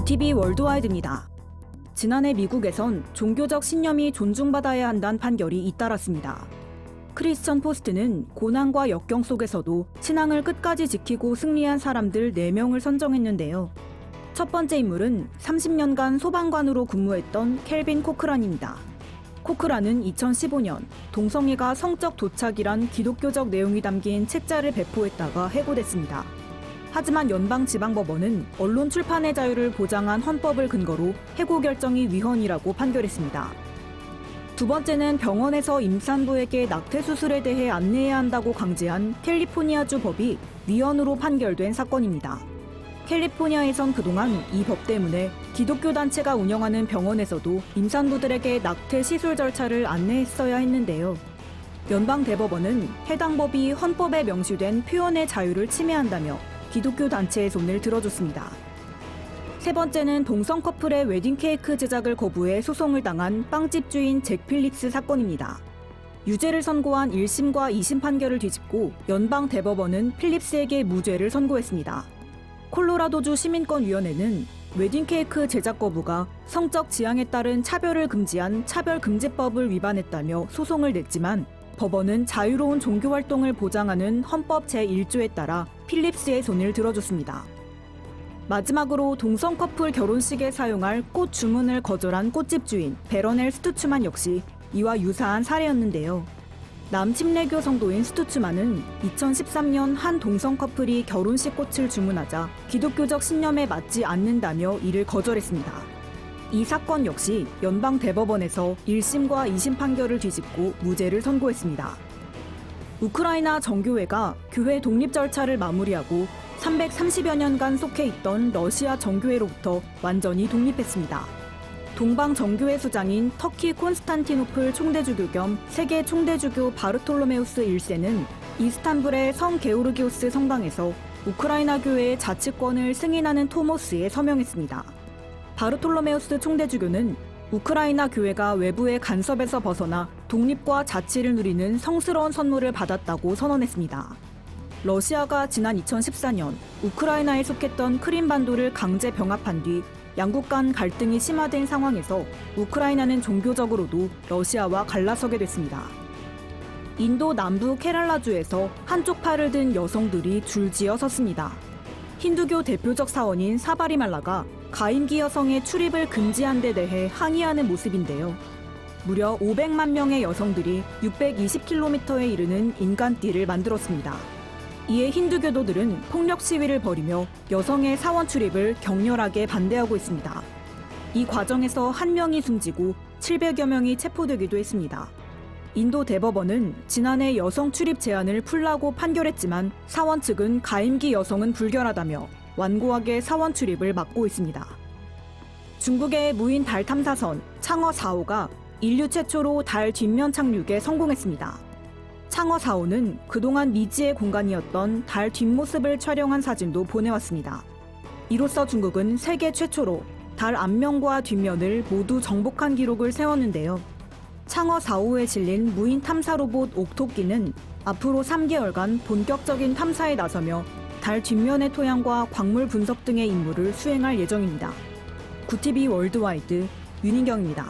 구티비 월드와이드입니다. 지난해 미국에선 종교적 신념이 존중받아야 한다는 판결이 잇따랐습니다. 크리스천 포스트는 고난과 역경 속에서도 신앙을 끝까지 지키고 승리한 사람들 4명을 선정했는데요. 첫 번째 인물은 30년간 소방관으로 근무했던 켈빈 코크란입니다. 코크란은 2015년 동성애가 성적 도착이란 기독교적 내용이 담긴 책자를 배포했다가 해고됐습니다. 하지만 연방지방법원은 언론 출판의 자유를 보장한 헌법을 근거로 해고 결정이 위헌이라고 판결했습니다. 두 번째는 병원에서 임산부에게 낙태 수술에 대해 안내해야 한다고 강제한 캘리포니아주 법이 위헌으로 판결된 사건입니다. 캘리포니아에선 그동안 이 법 때문에 기독교 단체가 운영하는 병원에서도 임산부들에게 낙태 시술 절차를 안내했어야 했는데요. 연방대법원은 해당 법이 헌법에 명시된 표현의 자유를 침해한다며 기독교 단체의 손을 들어줬습니다. 세 번째는 동성 커플의 웨딩 케이크 제작을 거부해 소송을 당한 빵집 주인 잭 필립스 사건입니다. 유죄를 선고한 1심과 2심 판결을 뒤집고 연방 대법원은 필립스에게 무죄를 선고했습니다. 콜로라도주 시민권위원회는 웨딩 케이크 제작 거부가 성적 지향에 따른 차별을 금지한 차별금지법을 위반했다며 소송을 냈지만 법원은 자유로운 종교 활동을 보장하는 헌법 제1조에 따라 필립스의 손을 들어줬습니다. 마지막으로 동성 커플 결혼식에 사용할 꽃 주문을 거절한 꽃집 주인 베러넬 스투츠만 역시 이와 유사한 사례였는데요. 남침례교 성도인 스투츠만은 2013년 한 동성 커플이 결혼식 꽃을 주문하자 기독교적 신념에 맞지 않는다며 이를 거절했습니다. 이 사건 역시 연방대법원에서 1심과 2심 판결을 뒤집고 무죄를 선고했습니다. 우크라이나 정교회가 교회 독립 절차를 마무리하고 330여 년간 속해 있던 러시아 정교회로부터 완전히 독립했습니다. 동방 정교회 수장인 터키 콘스탄티노플 총대주교 겸 세계 총대주교 바르톨로메우스 1세는 이스탄불의 성 게오르기오스 성당에서 우크라이나 교회의 자치권을 승인하는 토모스에 서명했습니다. 바르톨로메우스 총대주교는 우크라이나 교회가 외부의 간섭에서 벗어나 독립과 자치를 누리는 성스러운 선물을 받았다고 선언했습니다. 러시아가 지난 2014년 우크라이나에 속했던 크림반도를 강제 병합한 뒤 양국 간 갈등이 심화된 상황에서 우크라이나는 종교적으로도 러시아와 갈라서게 됐습니다. 인도 남부 케랄라주에서 한쪽 팔을 든 여성들이 줄지어 섰습니다. 힌두교 대표적 사원인 사바리말라가 가임기 여성의 출입을 금지한 데 대해 항의하는 모습인데요. 무려 500만 명의 여성들이 620km에 이르는 인간띠를 만들었습니다. 이에 힌두교도들은 폭력 시위를 벌이며 여성의 사원 출입을 격렬하게 반대하고 있습니다. 이 과정에서 1명이 숨지고 700여 명이 체포되기도 했습니다. 인도 대법원은 지난해 여성 출입 제한을 풀라고 판결했지만 사원 측은 가임기 여성은 불결하다며 완고하게 사원 출입을 막고 있습니다. 중국의 무인 달 탐사선 창어 4호가 인류 최초로 달 뒷면 착륙에 성공했습니다. 창어 4호는 그동안 미지의 공간이었던 달 뒷모습을 촬영한 사진도 보내왔습니다. 이로써 중국은 세계 최초로 달 앞면과 뒷면을 모두 정복한 기록을 세웠는데요. 창어 4호에 실린 무인 탐사 로봇 옥토끼는 앞으로 3개월간 본격적인 탐사에 나서며 달 뒷면의 토양과 광물 분석 등의 임무를 수행할 예정입니다. 구티비 월드와이드 윤인경입니다.